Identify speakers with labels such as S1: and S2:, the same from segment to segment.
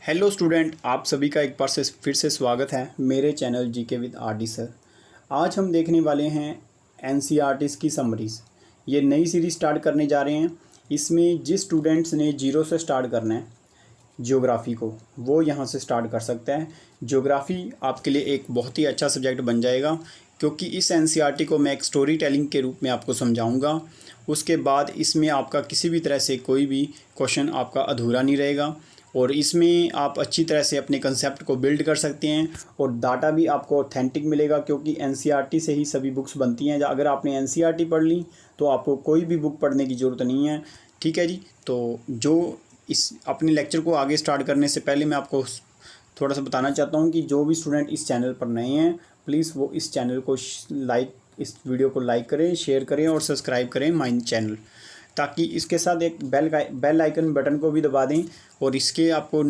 S1: Hello student, आप सभी का एक बार से फिर से स्वागत है मेरे channel GK with RD sir. आज हम देखने वाले हैं एनसीईआरटीज़ की समरीज़। ये नई सीरीज़ स्टार्ट करने जा रहे हैं। इसमें जिस स्टूडेंट्स ने जीरो से स्टार्ट करना है ज्योग्राफ़ी को, वो यहाँ से स्टार्ट कर सकता है। ज्योग्राफ़ी आपके लिए एक बहुत ही अच्छा सब्जेक्ट बन जाएगा, क्योंकि इस एनसीईआरटी को मैं एक स्टोरी टेलिंग के रूप में आपको समझाऊंगा। उसके बाद इसमें आपका किसी भी तरह से कोई भी क्वेश्चन आपका अधूरा नहीं रहेगा, और इसमें आप अच्छी तरह से अपने कंसेप्ट को बिल्ड कर सकते हैं। और डाटा भी आपको ऑथेंटिक मिलेगा, क्योंकि एनसीईआरटी से ही सभी बुक्स बनती हैं। अगर आपने एनसीईआरटी पढ़ ली तो आपको कोई भी बुक पढ़ने की ज़रूरत नहीं है। ठीक है जी। तो जो इस अपने लेक्चर को आगे स्टार्ट करने से पहले मैं आपको थोड़ा सा बताना चाहता हूँ कि जो भी स्टूडेंट इस चैनल पर नए हैं, प्लीज़ वो इस चैनल को इस वीडियो को लाइक करें, शेयर करें और सब्सक्राइब करें माय चैनल, ताकि इसके साथ एक बेल आइकन बटन को भी दबा दें। और इसके आपको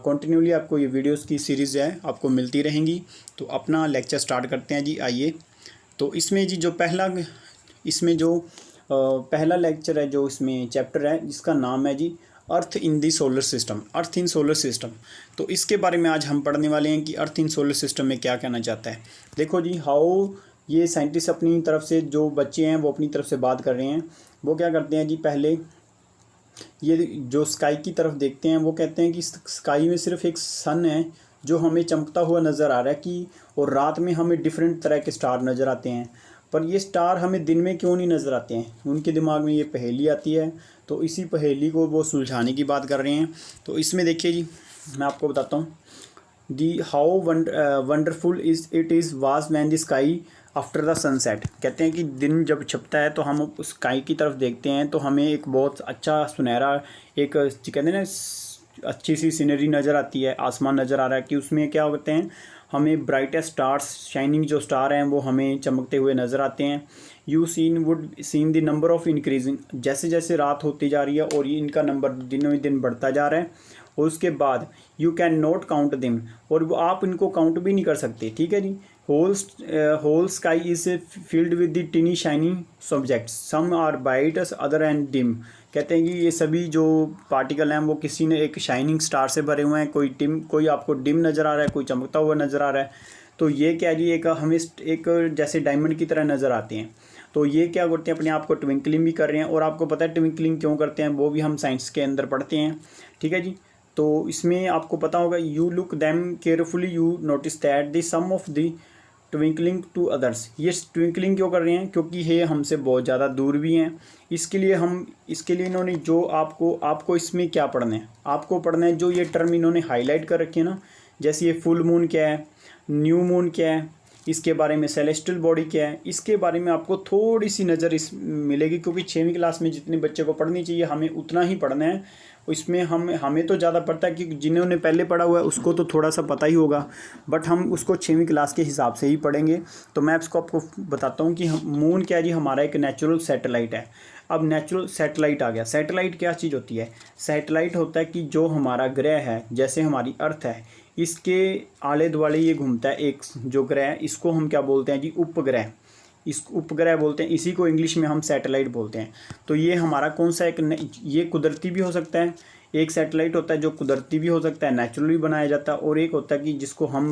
S1: कंटिन्यूली आपको ये वीडियोस की सीरीज़ है आपको मिलती रहेंगी। तो अपना लेक्चर स्टार्ट करते हैं जी। आइए। तो इसमें जी जो पहला लेक्चर है, जो इसमें चैप्टर है, जिसका नाम है जी earth in the solar system, earth in solar system. तो इसके बारे में आज हम पढ़ने वाले हैं कि अर्थ इन सोलर सिस्टम में क्या कहना चाहता है। देखो जी, हाउ ये साइंटिस्ट अपनी तरफ से, जो बच्चे हैं वो अपनी तरफ से बात कर रहे हैं। वो क्या करते हैं जी, पहले ये जो स्काई की तरफ देखते हैं, वो कहते हैं कि स्काई में सिर्फ एक सन है जो हमें चमकता हुआ नज़र आ रहा है कि, और रात में हमें डिफरेंट तरह के स्टार नज़र आते हैं। पर ये स्टार हमें दिन में क्यों नहीं नज़र आते हैं? उनके दिमाग में ये पहेली आती है। तो इसी पहेली को वो सुलझाने की बात कर रहे हैं। तो इसमें देखिए जी, मैं आपको बताता हूँ the how wonderful it is was when the sky after the sunset. कहते हैं कि दिन जब छपता है तो हम उस स्काई की तरफ देखते हैं, तो हमें एक बहुत अच्छा सुनहरा, एक कहते हैं ना, अच्छी सी सीनरी नज़र आती है, आसमान नज़र आ रहा है कि उसमें क्या होते हैं, हमें ब्राइटेस्ट स्टार्स, शाइनिंग जो स्टार हैं वो हमें चमकते हुए नज़र आते हैं। You would seen the number of increasing, जैसे जैसे रात होती जा रही है और ये इनका नंबर दिन में दिन बढ़ता जा रहा है। और उसके बाद यू कैन नॉट काउंट दिम, और वो आप इनको काउंट भी नहीं कर सकते। ठीक है जी। Whole sky is filled with the tiny shining subjects, some are bright other and dim. कहते हैं कि ये सभी जो पार्टिकल हैं वो किसी ने एक शाइनिंग स्टार से भरे हुए हैं। कोई आपको डिम नज़र आ रहा है, कोई चमकता हुआ नज़र आ रहा है। तो ये क्या जी, एक हमें एक जैसे डायमंड की तरह नज़र आते हैं। तो ये क्या करते हैं, अपने आप को ट्विंकलिंग भी कर रहे हैं। और आपको पता है ट्विंकलिंग क्यों करते हैं, वो भी हम साइंस के अंदर पढ़ते हैं। ठीक है जी। तो इसमें आपको पता होगा, you look them carefully, you notice that the sum of the twinkling to others. ये ट्विंकलिंग क्यों कर रहे हैं? क्योंकि ये हमसे बहुत ज़्यादा दूर भी हैं। इसके लिए इन्होंने जो आपको इसमें क्या पढ़ना है, आपको पढ़ना है जो ये टर्म इन्होंने हाईलाइट कर रखे हैं ना, जैसे ये फुल मून क्या है, न्यू मून क्या है, इसके बारे में सेलेस्टियल बॉडी क्या है, इसके बारे में आपको थोड़ी सी नज़र इस मिलेगी। क्योंकि 6वीं क्लास में जितने बच्चे को पढ़नी चाहिए हमें उतना ही पढ़ना है। इसमें हमें तो ज़्यादा पड़ता है कि जिन्होंने पहले पढ़ा हुआ है उसको तो थोड़ा सा पता ही होगा, बट हम उसको 6वीं क्लास के हिसाब से ही पढ़ेंगे। तो मैं आपको बताता हूँ कि मून क्या है जी, हमारा एक नेचुरल सैटेलाइट है। अब नेचुरल सैटेलाइट आ गया। सैटेलाइट क्या चीज़ होती है? सैटेलाइट होता है कि जो हमारा ग्रह है, जैसे हमारी अर्थ है, इसके आले दुआले ये घूमता है एक जो ग्रह है, इसको हम क्या बोलते हैं जी, उपग्रह। इस उपग्रह बोलते हैं, इसी को इंग्लिश में हम सैटेलाइट बोलते हैं। तो ये हमारा कौन सा ये कुदरती भी हो सकता है। एक सैटेलाइट होता है जो कुदरती भी हो सकता है, नेचुरली बनाया जाता है, और एक होता है कि जिसको हम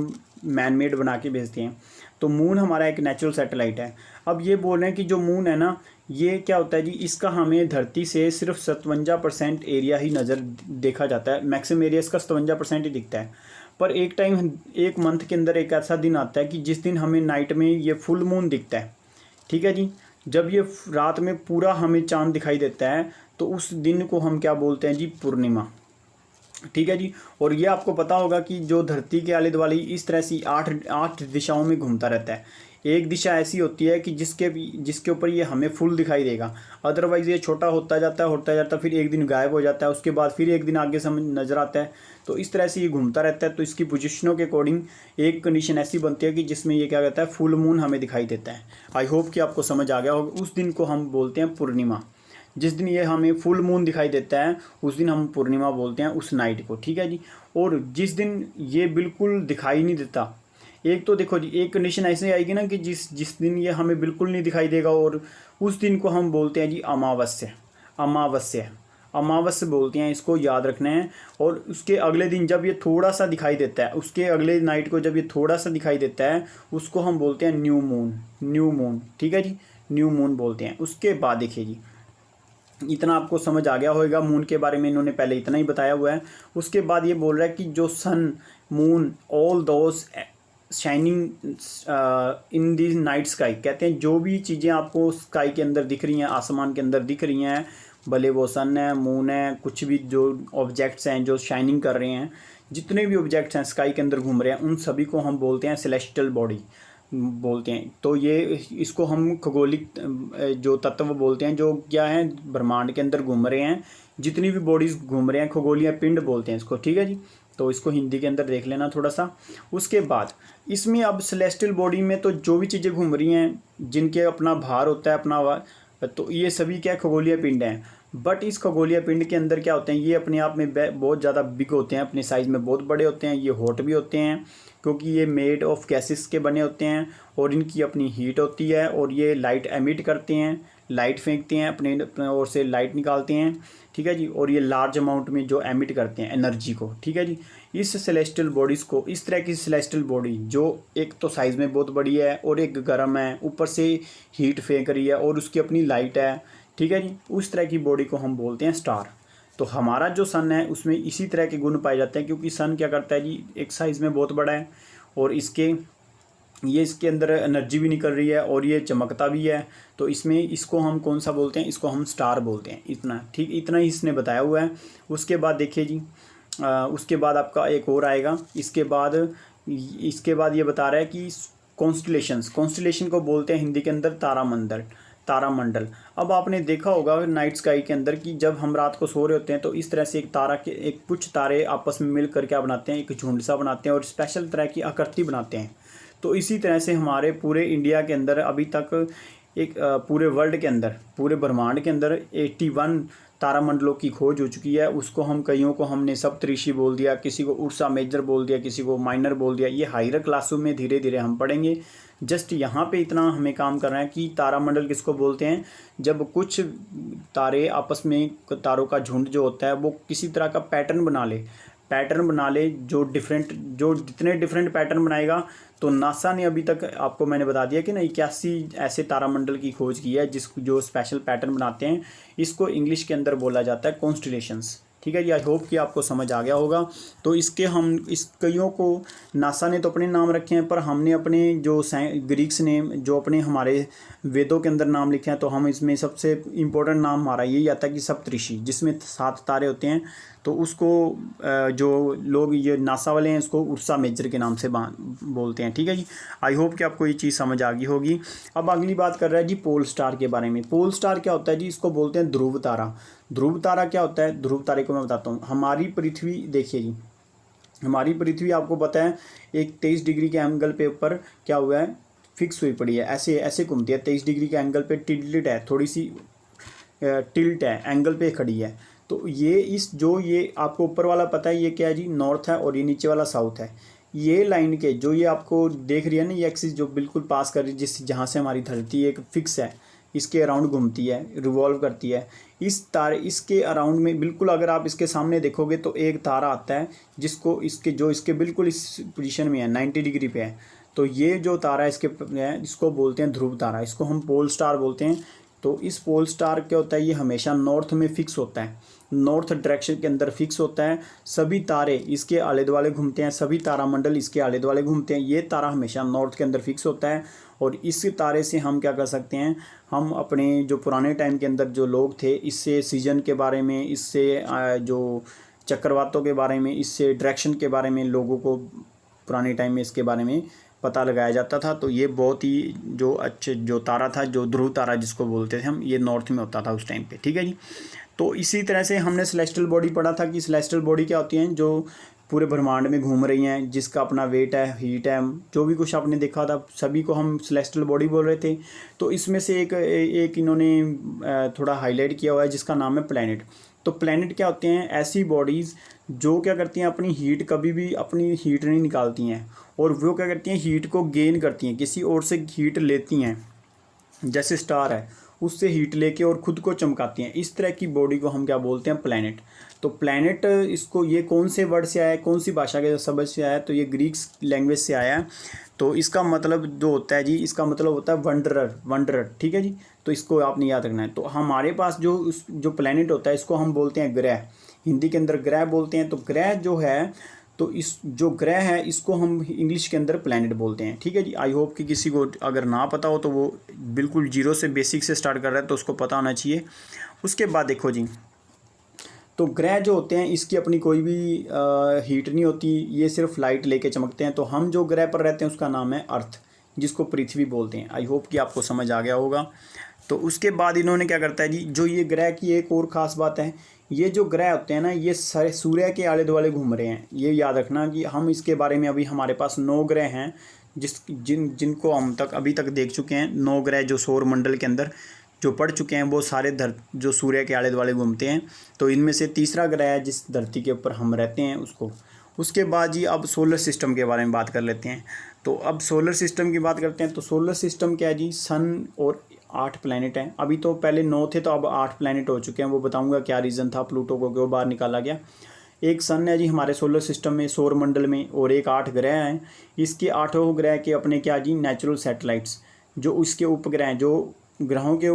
S1: मैन मेड बना के भेजते हैं। तो मून हमारा एक नेचुरल सैटेलाइट है। अब ये बोल रहे हैं कि जो मून है ना, ये क्या होता है जी, इसका हमें धरती से सिर्फ 57% एरिया ही नज़र देखा जाता है। मैक्सिमम एरिया इसका 57% ही दिखता है। पर एक मंथ के अंदर एक ऐसा दिन आता है कि जिस दिन हमें नाइट में ये फुल मून दिखता है। ठीक है जी। जब ये रात में पूरा हमें चांद दिखाई देता है, तो उस दिन को हम क्या बोलते हैं जी, पूर्णिमा। ठीक है जी। और ये आपको पता होगा कि जो धरती के आले दुआले इस तरह से आठ दिशाओं में घूमता रहता है। एक दिशा ऐसी होती है कि जिसके ऊपर ये हमें फुल दिखाई देगा। अदरवाइज़ ये छोटा होता जाता, फिर एक दिन गायब हो जाता है, उसके बाद फिर एक दिन आगे समझ नज़र आता है। तो इस तरह से ये घूमता रहता है। तो इसकी पोजीशनों के अकॉर्डिंग एक कंडीशन ऐसी बनती है कि जिसमें ये क्या कहता है, फुल मून हमें दिखाई देता है। आई होप कि आपको समझ आ गया होगा। उस दिन को हम बोलते हैं पूर्णिमा। जिस दिन ये हमें फुल मून दिखाई देता है उस दिन हम पूर्णिमा बोलते हैं, उस नाइट को। ठीक है जी। और जिस दिन ये बिल्कुल दिखाई नहीं देता, एक तो देखो जी, एक कंडीशन ऐसे आएगी ना कि जिस दिन ये हमें बिल्कुल नहीं दिखाई देगा, और उस दिन को हम बोलते हैं जी अमावस्या। अमावस्या अमावस बोलते हैं, इसको याद रखना है। और उसके अगले दिन जब ये थोड़ा सा दिखाई देता है, उसके अगले नाइट को जब ये थोड़ा सा दिखाई देता है, उसको हम बोलते हैं न्यू मून। न्यू मून, ठीक है जी, न्यू मून बोलते हैं। उसके बाद देखिए जी, इतना आपको समझ आ गया होगा मून के बारे में, इन्होंने पहले इतना ही बताया हुआ है। उसके बाद ये बोल रहा है कि जो sun, moon, all those shining in the night sky, कहते हैं जो भी चीज़ें आपको स्काई के अंदर दिख रही हैं, आसमान के अंदर दिख रही हैं, भले वो सन है, मून है, कुछ भी जो ऑब्जेक्ट्स हैं जो शाइनिंग कर रहे हैं, जितने भी ऑब्जेक्ट्स हैं स्काई के अंदर घूम रहे हैं, उन सभी को हम बोलते हैं सेलेस्टियल बॉडी बोलते हैं। तो ये इसको हम खगोलिक जो तत्व बोलते हैं, जो क्या है ब्रह्मांड के अंदर घूम रहे हैं, जितनी भी बॉडीज़ घूम रहे हैं, खगोलीय पिंड बोलते हैं इसको, ठीक है जी। तो इसको हिंदी के अंदर देख लेना थोड़ा सा। उसके बाद इसमें अब सेलेस्टियल बॉडी में तो जो भी चीज़ें घूम रही हैं, जिनके अपना भार होता है, अपना तो ये सभी क्या खगोलीय पिंड हैं। बट इस खगोलीय पिंड के अंदर क्या होते हैं, ये अपने आप में बहुत ज़्यादा बिग होते हैं, अपने साइज़ में बहुत बड़े होते हैं, ये हॉट भी होते हैं क्योंकि ये मेड ऑफ गैसेस के बने होते हैं और इनकी अपनी हीट होती है और ये लाइट एमिट करते हैं, लाइट फेंकते हैं, अपने ओर से लाइट निकालते हैं, ठीक है जी। और ये लार्ज अमाउंट में जो एमिट करते हैं एनर्जी को, ठीक है जी। इस सेलेस्टियल बॉडीज़ को, इस तरह की सेलेस्टियल बॉडी जो एक तो साइज़ में बहुत बड़ी है और एक गर्म है, ऊपर से हीट फेंक रही है और उसकी अपनी लाइट है, ठीक है जी, उस तरह की बॉडी को हम बोलते हैं स्टार। तो हमारा जो सन है उसमें इसी तरह के गुण पाए जाते हैं, क्योंकि सन क्या करता है जी, एक साइज़ में बहुत बड़ा है और इसके अंदर एनर्जी भी निकल रही है और ये चमकता भी है। तो इसमें इसको हम कौन सा बोलते हैं, इसको हम स्टार बोलते हैं। इतना ठीक, इतना ही इसने बताया हुआ है। उसके बाद देखिए जी, उसके बाद आपका एक और आएगा। इसके बाद ये बता रहा है कि कॉन्स्टलेशन को बोलते हैं हिंदी के अंदर तारामंडल। अब आपने देखा होगा नाइट स्काई के अंदर कि जब हम रात को सो रहे होते हैं तो इस तरह से एक कुछ तारे आपस में मिलकर क्या बनाते हैं, एक झुंड सा बनाते हैं और स्पेशल तरह की आकृति बनाते हैं। तो इसी तरह से हमारे पूरे इंडिया के अंदर अभी तक एक पूरे वर्ल्ड के अंदर, पूरे ब्रह्मांड के अंदर 81 तारामंडलों की खोज हो चुकी है। उसको हम कईयों को हमने सप्तऋषि बोल दिया, किसी को उर्सा मेजर बोल दिया, किसी को माइनर बोल दिया। ये हायर क्लासों में धीरे धीरे हम पढ़ेंगे। जस्ट यहाँ पे इतना हमें काम करना है कि तारामंडल किसको बोलते हैं, जब कुछ तारे आपस में, तारों का झुंड जो होता है वो किसी तरह का पैटर्न बना ले, जो जितने डिफरेंट पैटर्न बनाएगा। तो नासा ने अभी तक आपको मैंने बता दिया कि ना 81 ऐसे तारामंडल की खोज की है जो स्पेशल पैटर्न बनाते हैं। इसको इंग्लिश के अंदर बोला जाता है कॉन्स्टलेशंस, ठीक है जी। आई होप कि आपको समझ आ गया होगा। तो इस कईयों को नासा ने तो अपने नाम रखे हैं, पर हमने अपने जो ग्रीक्स ने जो अपने हमारे वेदों के अंदर नाम लिखे हैं, तो हम इसमें सबसे इम्पोर्टेंट नाम हमारा यही आता है कि सप्तऋषि, जिसमें 7 तारे होते हैं। तो उसको जो लोग ये नासा वाले हैं उसको उर्सा मेजर के नाम से बोलते हैं, ठीक है जी। आई होप कि आपको ये चीज़ समझ आ गई होगी। अब अगली बात कर रहा है जी पोल स्टार के बारे में। पोल स्टार क्या होता है जी, इसको बोलते हैं ध्रुव तारा। ध्रुव तारा क्या होता है, ध्रुव तारे को मैं बताता हूँ। हमारी पृथ्वी देखिए जी, हमारी पृथ्वी आपको पता है एक 23 डिग्री के एंगल पे ऊपर क्या हुआ है, फिक्स हुई पड़ी है, ऐसे ऐसे घूमती है। 23 डिग्री के एंगल पे टिल्ट है, थोड़ी सी टिल्ट है, एंगल पे खड़ी है। तो ये आपको ऊपर वाला पता है ये क्या है जी, नॉर्थ है, और ये नीचे वाला साउथ है। ये लाइन के जो ये आपको देख रही है ना, ये एक्सिस जो बिल्कुल पास कर रही है, जहाँ से हमारी धरती एक फिक्स है, इसके अराउंड घूमती है, रिवॉल्व करती है। इसके अराउंड में बिल्कुल अगर आप इसके सामने देखोगे तो एक तारा आता है इसके बिल्कुल इस पोजीशन में है, 90 डिग्री पे है। तो ये जो तारा है इसको बोलते हैं ध्रुव तारा, इसको हम पोल स्टार बोलते हैं। तो इस पोल स्टार क्या होता है, ये हमेशा नॉर्थ में फिक्स होता है, नॉर्थ डायरेक्शन के अंदर फिक्स होता है। सभी तारे इसके आले दुआले घूमते हैं, सभी तारामंडल इसके आले दुआले घूमते हैं। ये तारा हमेशा नॉर्थ के अंदर फिक्स होता है। और इस तारे से हम क्या कर सकते हैं, हम अपने जो पुराने टाइम के अंदर जो लोग थे, इससे सीजन के बारे में, इससे जो चक्रवातों के बारे में, इससे डायरेक्शन के बारे में लोगों को पुराने टाइम में इसके बारे में पता लगाया जाता था। तो ये बहुत ही जो तारा था, जो ध्रुव तारा जिसको बोलते थे हम, ये नॉर्थ में होता था उस टाइम पे, ठीक है जी। तो इसी तरह से हमने सेलेस्टियल बॉडी पढ़ा था कि सेलेस्टियल बॉडी क्या होती हैं, जो पूरे ब्रह्मांड में घूम रही हैं, जिसका अपना वेट है, हीट है, जो भी कुछ आपने देखा था सभी को हम सेलेस्टियल बॉडी बोल रहे थे। तो इसमें से एक इन्होंने थोड़ा हाईलाइट किया हुआ है जिसका नाम है प्लैनेट। तो प्लैनेट क्या होते हैं, ऐसी बॉडीज़ जो क्या करती हैं, अपनी हीट कभी भी अपनी हीट नहीं निकालती हैं, और वो क्या करती हैं, हीट को गेन करती हैं, किसी और से हीट लेती हैं। जैसे स्टार है, उससे हीट लेके और ख़ुद को चमकाती हैं। इस तरह की बॉडी को हम क्या बोलते हैं? प्लैनेट। तो प्लैनेट इसको ये कौन से वर्ड से आया है, कौन सी भाषा के शब्द से आया है? तो ये ग्रीक लैंग्वेज से आया है। तो इसका मतलब जो होता है जी, इसका मतलब होता है वंडरर, वंडरर, ठीक है जी। तो इसको आपने याद रखना है। तो हमारे पास जो प्लैनेट होता है इसको हम बोलते हैं ग्रह, हिंदी के अंदर ग्रह बोलते हैं। तो ग्रह जो है, तो इस जो ग्रह है इसको हम इंग्लिश के अंदर प्लैनेट बोलते हैं, ठीक है जी। आई होप कि किसी को अगर ना पता हो तो वो बिल्कुल जीरो से बेसिक से स्टार्ट कर रहा है तो उसको पता होना चाहिए। उसके बाद देखो जी, तो ग्रह जो होते हैं इसकी अपनी कोई भी हीट नहीं होती, ये सिर्फ लाइट लेके चमकते हैं। तो हम जो ग्रह पर रहते हैं उसका नाम है अर्थ, जिसको पृथ्वी बोलते हैं। आई होप कि आपको समझ आ गया होगा। तो उसके बाद इन्होंने क्या करता है जी, जो ये ग्रह की एक और ख़ास बात है, ये जो ग्रह होते हैं ना ये सूर्य के आले दुआले घूम रहे हैं। ये याद रखना कि हम इसके बारे में, अभी हमारे पास 9 ग्रह हैं जिनको हम अभी तक देख चुके हैं। 9 ग्रह जो सौर मंडल के अंदर जो पढ़ चुके हैं वो सारे जो सूर्य के आले दुआले घूमते हैं। तो इनमें से तीसरा ग्रह है जिस धरती के ऊपर हम रहते हैं उसको। उसके बाद जी अब सोलर सिस्टम के बारे में बात कर लेते हैं। तो अब सोलर सिस्टम की बात करते हैं। तो सोलर सिस्टम क्या है जी, सन और 8 प्लैनेट हैं। अभी तो पहले 9 थे तो अब 8 प्लैनेट हो चुके हैं। वो बताऊंगा क्या रीज़न था प्लूटो को क्यों बाहर निकाला गया। एक सन है जी हमारे सोलर सिस्टम में, सौर मंडल में, और एक 8 ग्रह हैं। इसके 8 ग्रह के अपने क्या जी, नेचुरल सैटेलाइट्स, जो उसके उपग्रह हैं, जो ग्रहों के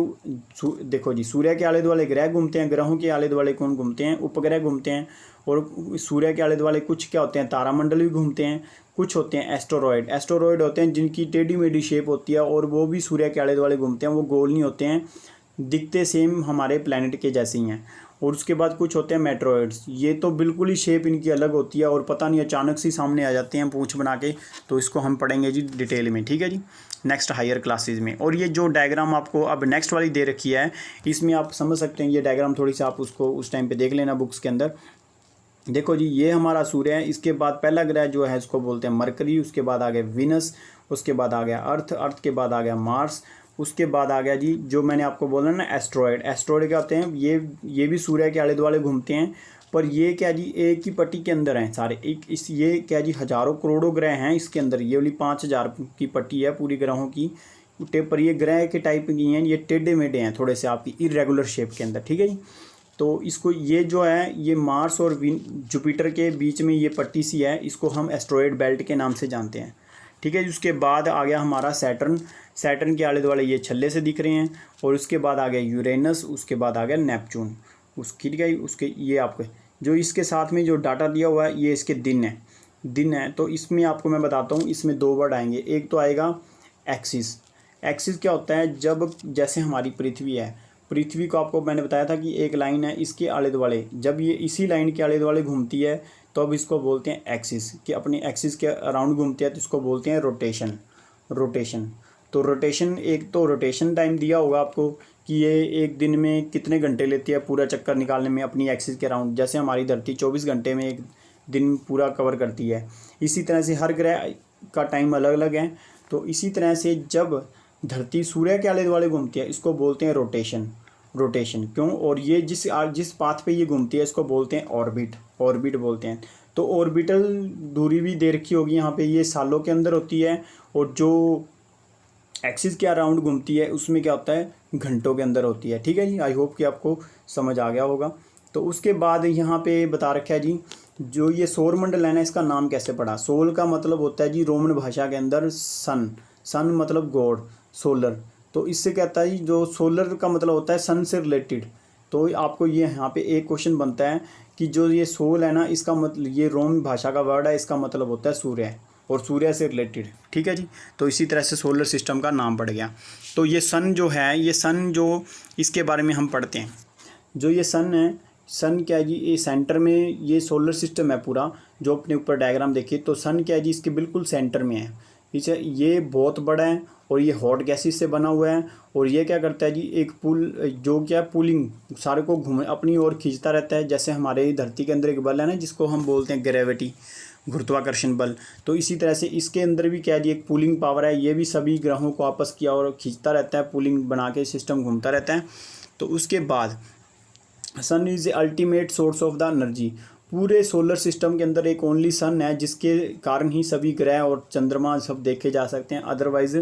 S1: देखो जी, सूर्य के आले दुआले ग्रह घूमते हैं, ग्रहों के आले दुआले कौन घूमते हैं? उपग्रह घूमते हैं। और सूर्य के आले दुआले कुछ क्या होते हैं, तारामंडल भी घूमते हैं, कुछ होते हैं एस्टेरॉयड। एस्टेरॉयड होते हैं जिनकी टेढ़ी मेढ़ी शेप होती है और वो भी सूर्य के आले दुआले घूमते हैं। वो गोल नहीं होते हैं, दिखते सेम हमारे प्लैनेट के जैसे ही हैं। और उसके बाद कुछ होते हैं मेट्रॉयड्स, ये तो बिल्कुल ही शेप इनकी अलग होती है और पता नहीं अचानक से सामने आ जाते हैं पूंछ बना के। तो इसको हम पढ़ेंगे जी डिटेल में, ठीक है जी, नेक्स्ट हायर क्लासेज में। और ये जो डायग्राम आपको अब नेक्स्ट वाली दे रखी है, इसमें आप समझ सकते हैं ये डायग्राम, थोड़ी सी आप उसको उस टाइम पे देख लेना बुक्स के अंदर। देखो जी, ये हमारा सूर्य है। इसके बाद पहला ग्रह जो है इसको बोलते हैं मरकरी, उसके बाद आ गया विनस, उसके बाद आ गया अर्थ, अर्थ के बाद आ गया मार्स, उसके बाद आ गया जी जो मैंने आपको बोला ना एस्ट्रॉयड। एस्ट्रॉयड क्या होते हैं? ये भी सूर्य के आले दुआले घूमते हैं, पर ये क्या जी एक ही पट्टी के अंदर हैं सारे। ये क्या जी हज़ारों करोड़ों ग्रह हैं इसके अंदर। ये वाली 5000 की पट्टी है पूरी ग्रहों की। पर ये ग्रह के टाइप की हैं, ये टेढ़े मेढ़े हैं थोड़े से आपकी इरेगुलर शेप के अंदर, ठीक है जी। तो इसको ये जो है ये मार्स और जुपिटर के बीच में ये पट्टी सी है, इसको हम एस्ट्रॉयड बेल्ट के नाम से जानते हैं, ठीक है। उसके बाद आ गया हमारा सैटर्न। सैटर्न के आले दुआले ये छल्ले से दिख रहे हैं। और उसके बाद आ गया यूरेनस, उसके बाद आ गया नेपच्यून। ठीक है, उसके ये आपके जो इसके साथ में जो डाटा दिया हुआ है ये इसके दिन है। तो इसमें आपको मैं बताता हूँ, इसमें 2 वर्ड आएंगे। एक तो आएगा एक्सिस। एक्सिस क्या होता है? जब जैसे हमारी पृथ्वी है, पृथ्वी को आपको मैंने बताया था कि एक लाइन है, इसके आले दुआले जब ये इसी लाइन के आले दुआले घूमती है तो अब इसको बोलते हैं एक्सिस, कि अपनी एक्सिस के अराउंड घूमती है तो इसको बोलते हैं रोटेशन। तो रोटेशन, एक तो रोटेशन टाइम दिया होगा आपको कि ये एक दिन में कितने घंटे लेती है पूरा चक्कर निकालने में अपनी एक्सिस के अराउंड। जैसे हमारी धरती 24 घंटे में एक दिन पूरा कवर करती है, इसी तरह से हर ग्रह का टाइम अलग अलग है। तो इसी तरह से जब धरती सूर्य के आले दुआले घूमती है इसको बोलते हैं रोटेशन। क्यों? और ये जिस पाथ पे ये घूमती है इसको बोलते हैं ऑर्बिट बोलते हैं। तो ऑर्बिटल दूरी भी दे रखी होगी यहाँ पे, ये सालों के अंदर होती है। और जो एक्सिस के अराउंड घूमती है उसमें क्या होता है, घंटों के अंदर होती है, ठीक है जी। आई होप कि आपको समझ आ गया होगा। तो उसके बाद यहाँ पे बता रखा है जी, जो ये सौर मंडल है ना, इसका नाम कैसे पड़ा? सोल का मतलब होता है जी रोमन भाषा के अंदर सन मतलब गॉड, सोलर। तो इससे कहता है जी, जो सोलर का मतलब होता है सन से रिलेटेड। तो आपको ये यहाँ पे एक क्वेश्चन बनता है कि जो ये सोल है ना, इसका मतलब ये रोम भाषा का वर्ड है, इसका मतलब होता है सूर्य और सूर्य से रिलेटेड, ठीक है जी। तो इसी तरह से सोलर सिस्टम का नाम पड़ गया। तो ये सन जो है, ये सन जो इसके बारे में हम पढ़ते हैं, जो ये सन है, सन क्या है जी, ये सेंटर में ये सोलर सिस्टम है पूरा, जो अपने ऊपर डायग्राम देखिए। तो सन क्या है जी, इसके बिल्कुल सेंटर में है, ठीक है। ये बहुत बड़ा है और ये हॉट गैसेस से बना हुआ है। और ये क्या करता है जी, एक पुल, जो क्या पुलिंग, सारे को घूम अपनी ओर खींचता रहता है। जैसे हमारे धरती के अंदर एक बल है ना जिसको हम बोलते हैं ग्रेविटी, गुरुत्वाकर्षण बल। तो इसी तरह से इसके अंदर भी क्या है जी, एक पुलिंग पावर है। ये भी सभी ग्रहों को आपस की ओर खींचता रहता है, पुलिंग बना के सिस्टम घूमता रहता है। तो उसके बाद sun is ultimate source of the energy. पूरे सोलर सिस्टम के अंदर एक ओनली सन है, जिसके कारण ही सभी ग्रह और चंद्रमा सब देखे जा सकते हैं। अदरवाइज़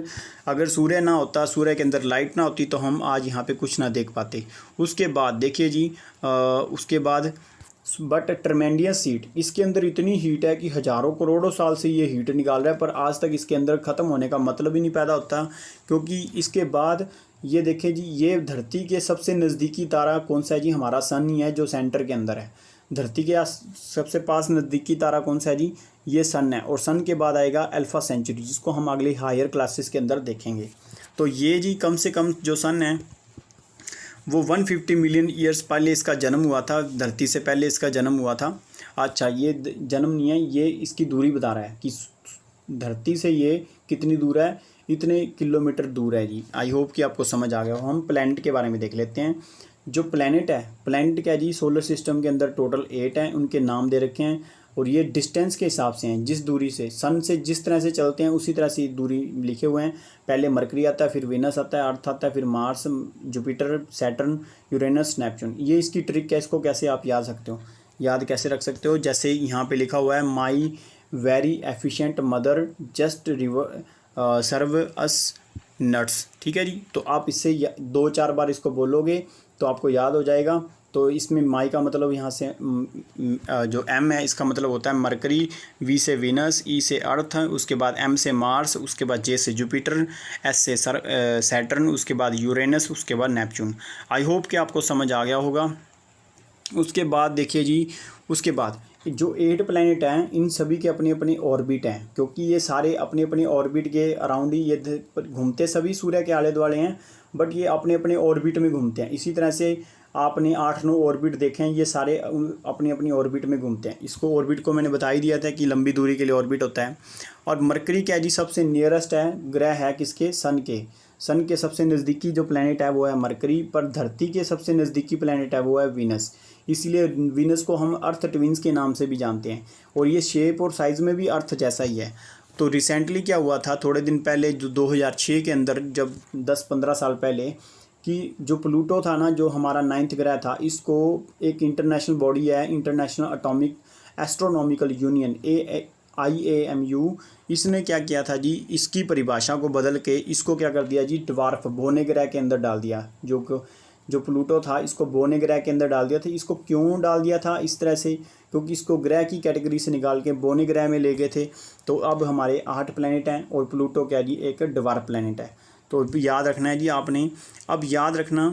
S1: अगर सूर्य ना होता, सूर्य के अंदर लाइट ना होती, तो हम आज यहाँ पे कुछ ना देख पाते। उसके बाद देखिए जी, उसके बाद बट ट्रमेंडियस हीट, इसके अंदर इतनी हीट है कि हज़ारों करोड़ों साल से ये हीट निकाल रहा है, पर आज तक इसके अंदर ख़त्म होने का मतलब ही नहीं पैदा होता। क्योंकि इसके बाद ये देखिए जी, ये धरती के सबसे नज़दीकी तारा कौन सा है जी? हमारा सन ही है, जो सेंटर के अंदर है। धरती के सबसे पास नज़दीकी तारा कौन सा है जी? ये सन है। और सन के बाद आएगा अल्फ़ा सेंचुरी, जिसको हम अगले हायर क्लासेस के अंदर देखेंगे। तो ये जी कम से कम जो सन है वो 150 मिलियन ईयर्स पहले इसका जन्म हुआ था, धरती से पहले इसका जन्म हुआ था। अच्छा, ये जन्म नहीं है, ये इसकी दूरी बता रहा है कि धरती से ये कितनी दूर है, इतने किलोमीटर दूर है जी। आई होप कि आपको समझ आ गया हो। हम प्लैनेट के बारे में देख लेते हैं। जो प्लैनेट है, प्लैनेट क्या जी, सोलर सिस्टम के अंदर टोटल 8 हैं, उनके नाम दे रखे हैं। और ये डिस्टेंस के हिसाब से हैं, जिस दूरी से सन से जिस तरह से चलते हैं उसी तरह से दूरी लिखे हुए हैं। पहले मरकरी आता है, फिर वीनस आता है, अर्थ आता है, फिर Mars, Jupiter, Saturn, Uranus, Neptune. ये इसकी ट्रिक है, इसको कैसे आप याद कैसे रख सकते हो? जैसे यहाँ पे लिखा हुआ है, my very efficient mother just serve us nuts. ठीक है जी, तो आप इससे 2-4 बार इसको बोलोगे तो आपको याद हो जाएगा। तो इसमें माई का मतलब यहाँ से जो एम है, इसका मतलब होता है मरकरी, वी से वीनस, ई से अर्थ, उसके बाद एम से मार्स, उसके बाद जे से जुपिटर, एस से सैटर्न, उसके बाद यूरेनस, उसके बाद नेपच्यून। आई होप कि आपको समझ आ गया होगा। उसके बाद देखिए जी, उसके बाद जो 8 प्लैनेट हैं, इन सभी के अपनी अपनी ऑर्बिट हैं, क्योंकि ये सारे अपने अपने ऑर्बिट के अराउंड ही ये घूमते, सभी सूर्य के आले दुआले हैं, बट ये अपने अपने ऑर्बिट में घूमते हैं। इसी तरह से आपने 8-9 ऑर्बिट देखे हैं, ये सारे अपनी अपनी ऑर्बिट में घूमते हैं। इसको ऑर्बिट को मैंने बता ही दिया था कि लंबी दूरी के लिए ऑर्बिट होता है। और मरकरी क्या जी, सबसे नियरेस्ट है, ग्रह है किसके? सन के सबसे नज़दीकी जो प्लैनेट है वो है मरकरी, पर धरती के सबसे नज़दीकी प्लैनेट है वो है वीनस। इसलिए वीनस को हम अर्थ ट्विंस के नाम से भी जानते हैं। और ये शेप और साइज़ में भी अर्थ जैसा ही है। तो रिसेंटली क्या हुआ था, थोड़े दिन पहले, जो 2006 के अंदर, जब 10-15 साल पहले, कि जो प्लूटो था ना, जो हमारा 9th ग्रह था, इसको एक इंटरनेशनल बॉडी है, international atomic astronomical union, IAMU, इसने क्या किया था जी, इसकी परिभाषा को बदल के इसको क्या कर दिया जी, ड्वार्फ, बौने ग्रह के अंदर डाल दिया। जो प्लूटो था, इसको बौने ग्रह के अंदर डाल दिया था। इसको क्यों डाल दिया था इस तरह से? क्योंकि इसको ग्रह की कैटेगरी से निकाल के बौने ग्रह में ले गए थे। तो अब हमारे 8 प्लैनेट हैं, और प्लूटो क्या जी, एक ड्वार्फ प्लैनेट है। तो याद रखना है जी आपने। अब याद रखना,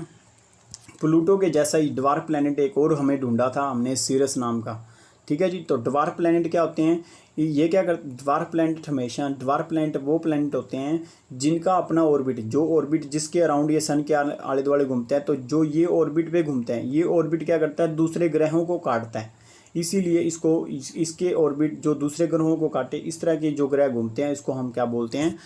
S1: प्लूटो के जैसा ही ड्वार्फ प्लैनेट एक और हमें ढूंढा था हमने, सीरस नाम का। ठीक है जी, तो ड्वार्फ प्लैनेट क्या होते हैं? ये क्या कर, ड्वार्फ प्लैनेट हमेशा, ड्वार्फ प्लैनेट वो प्लैनेट होते हैं जिनका अपना ऑर्बिट, जो ऑर्बिट जिसके अराउंड ये सन के आले दुआले घूमते हैं, तो जो ये ऑर्बिट पे घूमते हैं, ये ऑर्बिट क्या करता है, दूसरे ग्रहों को काटता है। इसीलिए इसके ऑर्बिट जो दूसरे ग्रहों को काटे, इस तरह के जो ग्रह घूमते हैं, इसको हम क्या बोलते हैं,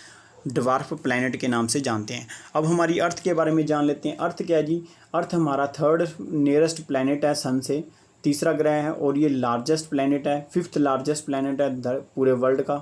S1: ड्वार्फ प्लैनेट के नाम से जानते हैं। अब हमारी अर्थ के बारे में जान लेते हैं। अर्थ क्या है जी? अर्थ हमारा 3rd नियरेस्ट प्लैनेट है, सन से 3रा ग्रह है, और ये लार्जेस्ट प्लैनेट है, 5th लार्जेस्ट प्लैनेट है पूरे वर्ल्ड का,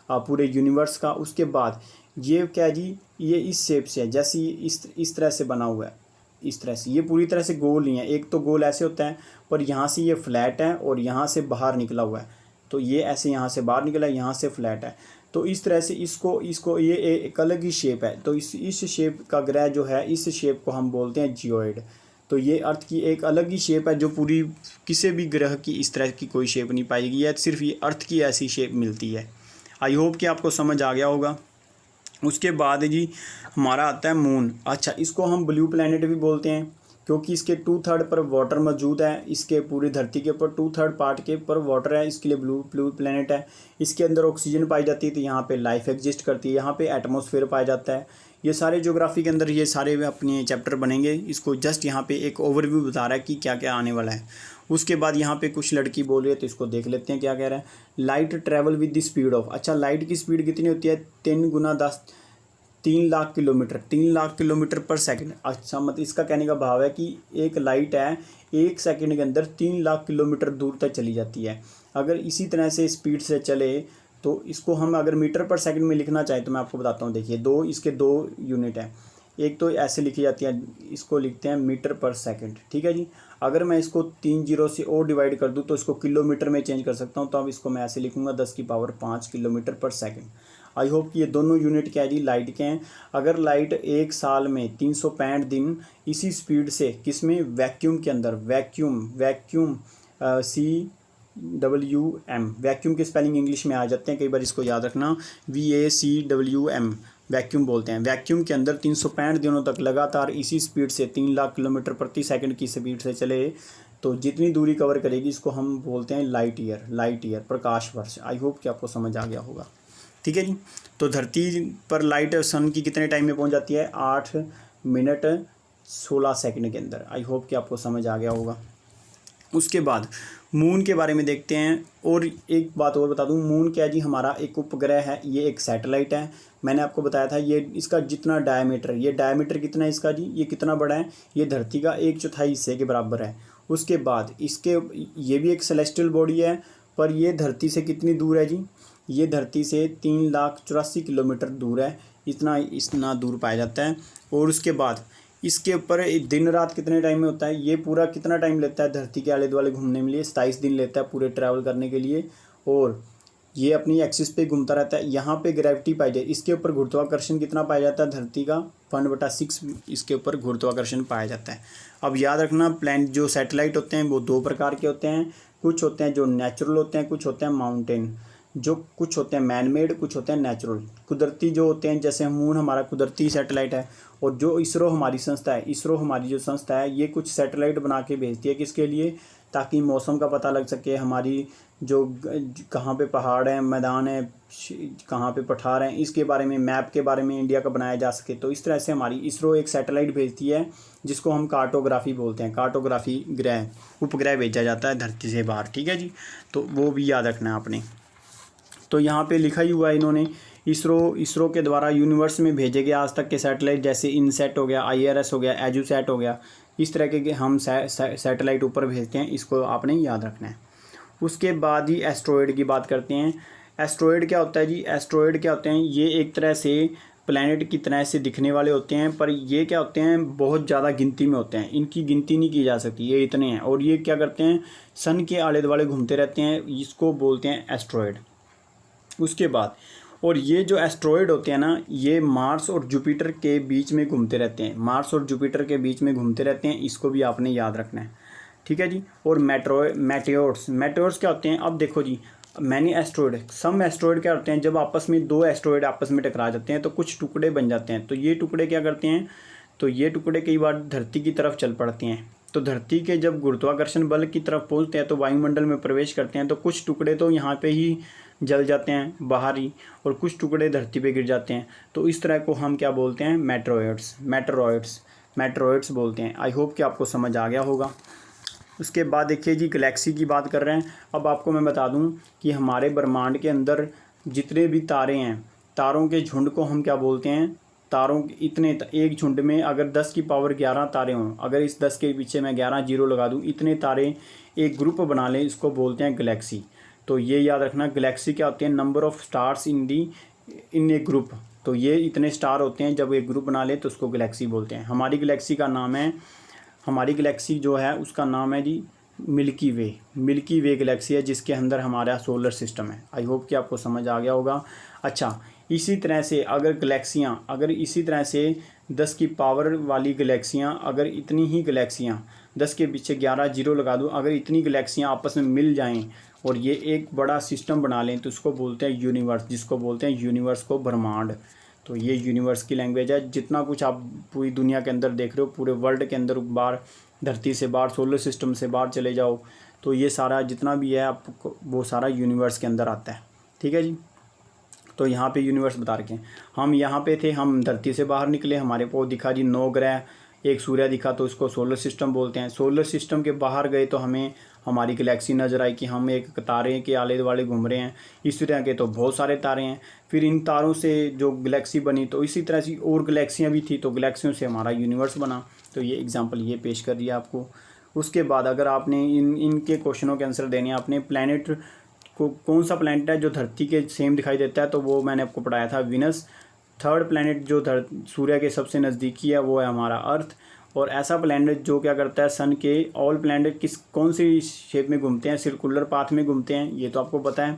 S1: पूरे यूनिवर्स का। उसके बाद ये क्या है जी, ये इस शेप से है, जैसे इस तरह से बना हुआ है, इस तरह से। ये पूरी तरह से गोल नहीं है, एक तो गोल ऐसे होता है, पर यहाँ से ये फ्लैट है और यहाँ से बाहर निकला हुआ है। तो ये ऐसे यहाँ से बाहर निकला है, यहाँ से फ्लैट है। तो इस तरह से इसको ये एक अलग ही शेप है। तो इस शेप का ग्रह जो है, इस शेप को हम बोलते हैं जियोइड। तो ये अर्थ की एक अलग ही शेप है, जो पूरी किसी भी ग्रह की इस तरह की कोई शेप नहीं पाएगी है, सिर्फ ये अर्थ की ऐसी शेप मिलती है। आई होप कि आपको समझ आ गया होगा। उसके बाद जी हमारा आता है मून। अच्छा, इसको हम ब्लू प्लैनेट भी बोलते हैं, क्योंकि इसके 2/3 पर वाटर मौजूद है। इसके पूरी धरती के ऊपर 2/3 पार्ट के ऊपर वाटर है, इसके लिए ब्लू प्लैनेट है। इसके अंदर ऑक्सीजन पाई जाती है, तो यहाँ पे लाइफ एग्जिस्ट करती है। यहाँ पे एटमॉस्फेयर पाया जाता है। ये सारे ज्योग्राफी के अंदर ये सारे अपने चैप्टर बनेंगे। इसको जस्ट यहाँ पे एक ओवरव्यू बता रहा है कि क्या क्या आने वाला है। उसके बाद यहाँ पे कुछ लड़की बोल रही है, तो इसको देख लेते हैं क्या कह रहा है। Light travel with the speed of, अच्छा लाइट की स्पीड कितनी होती है? 3 लाख किलोमीटर, 3 लाख किलोमीटर पर सेकंड। अच्छा, मतलब इसका कहने का भाव है कि एक लाइट है, 1 सेकंड के अंदर 3 लाख किलोमीटर दूर तक चली जाती है। अगर इसी तरह से स्पीड से चले, तो इसको हम अगर मीटर पर सेकंड में लिखना चाहें, तो मैं आपको बताता हूँ। देखिए, इसके 2 यूनिट है। एक तो ऐसे लिखी जाती है, इसको लिखते हैं मीटर पर सेकंड, ठीक है जी। अगर मैं इसको 3 जीरो से और डिवाइड कर दूं तो इसको किलोमीटर में चेंज कर सकता हूं, तो अब इसको मैं ऐसे लिखूंगा 10⁵ किलोमीटर पर सेकंड। आई होप कि ये दोनों यूनिट क्या है जी, लाइट के हैं। अगर लाइट एक साल में 365 दिन इसी स्पीड से किसमें, वैक्यूम के अंदर, वैक्यूम CWM, वैक्यूम के स्पेलिंग इंग्लिश में आ जाते हैं, कई बार इसको याद रखना, VACWM वैक्यूम बोलते हैं। वैक्यूम के अंदर 365 दिनों तक लगातार इसी स्पीड से 3 लाख किलोमीटर प्रति सेकंड की स्पीड से चले तो जितनी दूरी कवर करेगी इसको हम बोलते हैं लाइट ईयर, प्रकाश वर्ष। आई होप कि आपको समझ आ गया होगा, ठीक है जी। तो धरती पर लाइट सन की कितने टाइम में पहुंच जाती है, 8 मिनट 16 सेकंड के अंदर। आई होप कि आपको समझ आ गया होगा। उसके बाद मून के बारे में देखते हैं। और एक बात और बता दूं, मून क्या है जी, हमारा एक उपग्रह है, ये एक सैटेलाइट है। मैंने आपको बताया था ये इसका जितना डायमीटर, ये डायमीटर कितना है इसका जी, ये कितना बड़ा है, ये धरती का 1/4 हिस्से के बराबर है। उसके बाद इसके ये भी एक सेलेस्टियल बॉडी है, पर ये धरती से कितनी दूर है जी, ये धरती से 3,84,000 किलोमीटर दूर है, इतना दूर पाया जाता है। और उसके बाद इसके ऊपर दिन रात कितने टाइम में होता है, ये पूरा कितना टाइम लेता है धरती के आले दुआले घूमने के लिए, 27 दिन लेता है पूरे ट्रैवल करने के लिए। और ये अपनी एक्सिस पे घूमता रहता है। यहाँ पे ग्रेविटी पाई जाए, इसके ऊपर गुरुत्वाकर्षण कितना पाया जाता है, धरती का 1/6 इसके ऊपर गुरुत्वाकर्षण पाया जाता है। अब याद रखना, प्लैनेट जो सैटेलाइट होते हैं वो 2 प्रकार के होते हैं, कुछ होते हैं जो नेचुरल होते हैं, कुछ होते हैं माउंटेन, जो कुछ होते हैं मैन मेड, कुछ होते हैं नेचुरल, कुदरती जो होते हैं। जैसे मून हमारा कुदरती सैटेलाइट है। और जो इसरो हमारी संस्था है, इसरो हमारी जो संस्था है, ये कुछ सैटेलाइट बना के भेजती है, किसके लिए, ताकि मौसम का पता लग सके, हमारी जो कहाँ पे पहाड़ हैं, मैदान है, कहाँ पे पठार हैं, इसके बारे में, मैप के बारे में इंडिया का बनाया जा सके। तो इस तरह से हमारी इसरो एक सैटेलाइट भेजती है जिसको हम कार्टोग्राफी बोलते हैं। कार्टोग्राफी उपग्रह भेजा जाता है धरती से बाहर, ठीक है जी। तो वो भी याद रखना है आपने। तो यहाँ पे लिखा ही हुआ है इन्होंने, इसरो के द्वारा यूनिवर्स में भेजे गए आज तक के सैटेलाइट, जैसे इनसेट हो गया, IRS हो गया, एजुसैट हो गया, इस तरह के हम सैटेलाइट ऊपर भेजते हैं, इसको आपने याद रखना है। उसके बाद ही एस्ट्रॉयड की बात करते हैं। एस्ट्रॉयड क्या होता है जी, एस्ट्रॉयड क्या होते हैं, ये एक तरह से प्लैनेट की तरह से दिखने वाले होते हैं, पर ये क्या होते हैं, बहुत ज़्यादा गिनती में होते हैं, इनकी गिनती नहीं की जा सकती, ये इतने हैं। और ये क्या करते हैं, सन के आले दुआले घूमते रहते हैं, इसको बोलते हैं एस्ट्रॉयड। उसके बाद, और ये जो एस्ट्रॉयड होते हैं ना, ये मार्स और जुपिटर के बीच में घूमते रहते हैं, मार्स और जुपिटर के बीच में घूमते रहते हैं, इसको भी आपने याद रखना है, ठीक है जी। और मेटेओर्स क्या होते हैं, अब देखो जी, मैनी एस्ट्रॉयड, सम एस्ट्रॉयड क्या होते हैं, जब आपस में 2 एस्ट्रॉयड आपस में टकरा जाते हैं तो कुछ टुकड़े बन जाते हैं। तो ये टुकड़े क्या करते हैं, तो ये टुकड़े कई बार धरती की तरफ चल पड़ते हैं। तो धरती के जब गुरुत्वाकर्षण बल की तरफ पहुंचते हैं तो वायुमंडल में प्रवेश करते हैं, तो कुछ टुकड़े तो यहाँ पे ही जल जाते हैं बाहर ही, और कुछ टुकड़े धरती पे गिर जाते हैं। तो इस तरह को हम क्या बोलते हैं, मेटेरॉइड्स बोलते हैं। आई होप कि आपको समझ आ गया होगा। उसके बाद देखिए जी, गैलेक्सी की बात कर रहे हैं। अब आपको मैं बता दूं कि हमारे ब्रह्मांड के अंदर जितने भी तारे हैं, तारों के झुंड को हम क्या बोलते हैं, तारों इतने, एक झुंड में अगर 10⁻11 तारे हों, अगर इस 10 के पीछे मैं 11 जीरो लगा दूं, इतने तारे एक ग्रुप बना लें, इसको बोलते हैं गैलेक्सी। तो ये याद रखना, गैलेक्सी क्या होती है, number of stars in A group. तो ये इतने स्टार होते हैं, जब एक ग्रुप बना ले तो उसको गैलेक्सी बोलते हैं। हमारी गैलेक्सी का नाम है, हमारी गैलेक्सी जो है उसका नाम है जी मिल्की वे गैलेक्सी है, जिसके अंदर हमारा सोलर सिस्टम है। आई होप कि आपको समझ आ गया होगा। अच्छा, इसी तरह से अगर इसी तरह से 10 की पावर वाली गैलेक्सियाँ, अगर इतनी ही गैलेक्सियाँ 10 के पीछे 11 जीरो लगा दूँ, अगर इतनी गैलेक्सियाँ आपस में मिल जाएं और ये एक बड़ा सिस्टम बना लें तो उसको बोलते हैं यूनिवर्स, जिसको बोलते हैं यूनिवर्स को ब्रह्मांड। तो ये यूनिवर्स की लैंग्वेज है। जितना कुछ आप पूरी दुनिया के अंदर देख रहे हो, पूरे वर्ल्ड के अंदर, बाहर धरती से बाहर, सोलर सिस्टम से बाहर चले जाओ, तो ये सारा जितना भी है आपको, वो सारा यूनिवर्स के अंदर आता है, ठीक है जी। तो यहाँ पे यूनिवर्स बता रखे हैं। हम यहाँ पे थे, हम धरती से बाहर निकले, हमारे को दिखा जी 9 ग्रह, एक सूर्य दिखा, तो इसको सोलर सिस्टम बोलते हैं। सोलर सिस्टम के बाहर गए तो हमें हमारी गैलेक्सी नज़र आई कि हम एक तारे के आले दुआले घूम रहे हैं। इस तरह के तो बहुत सारे तारे हैं। फिर इन तारों से जो गैलेक्सी बनी, तो इसी तरह से और गैलेक्सियाँ भी थी, तो गैलेक्सियों से हमारा यूनिवर्स बना। तो ये एग्जांपल ये पेश कर दिया आपको। उसके बाद अगर आपने इनके क्वेश्चनों के आंसर देने हैं, आपने प्लैनेट को, कौन सा प्लैनेट है जो धरती के सेम दिखाई देता है, तो वो मैंने आपको पढ़ाया था विनस, थर्ड प्लैनेट जो सूर्य के सबसे नज़दीकी है वो है हमारा अर्थ। और ऐसा प्लैनेट जो क्या करता है, सन के ऑल प्लैनेट कौन सी शेप में घूमते हैं, सर्कुलर पाथ में घूमते हैं, ये तो आपको पता है।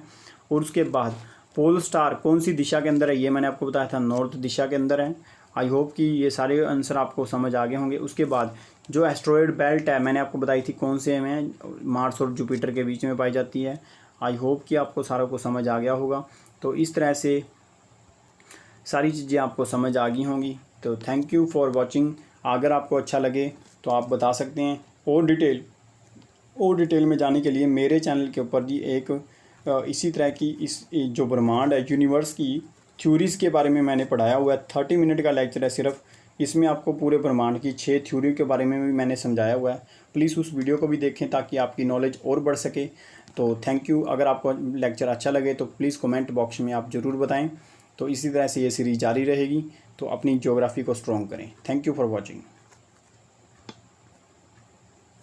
S1: और उसके बाद पोल स्टार कौन सी दिशा के अंदर है, ये मैंने आपको बताया था, नॉर्थ दिशा के अंदर है। आई होप कि ये सारे आंसर आपको समझ आ गए होंगे। उसके बाद जो एस्ट्रॉयड बेल्ट है मैंने आपको बताई थी कौन से में, मार्स और जुपिटर के बीच में पाई जाती है। आई होप कि आपको सारा को समझ आ गया होगा। तो इस तरह से सारी चीज़ें आपको समझ आ गई होंगी। तो थैंक यू फॉर वॉचिंग। अगर आपको अच्छा लगे तो आप बता सकते हैं। और डिटेल में जाने के लिए मेरे चैनल के ऊपर जी एक इसी तरह की इस जो ब्रह्मांड है, यूनिवर्स की थ्योरीज़ के बारे में मैंने पढ़ाया हुआ है। 30 मिनट का लेक्चर है सिर्फ, इसमें आपको पूरे ब्रह्मांड की 6 थ्योरी के बारे में भी मैंने समझाया हुआ है। प्लीज़ उस वीडियो को भी देखें ताकि आपकी नॉलेज और बढ़ सके। तो थैंक यू। अगर आपको लेक्चर अच्छा लगे तो प्लीज़ कमेंट बॉक्स में आप ज़रूर बताएं। तो इसी तरह से ये सीरीज़ जारी रहेगी। तो अपनी ज्योग्राफी को स्ट्रॉन्ग करें। Thank you for watching.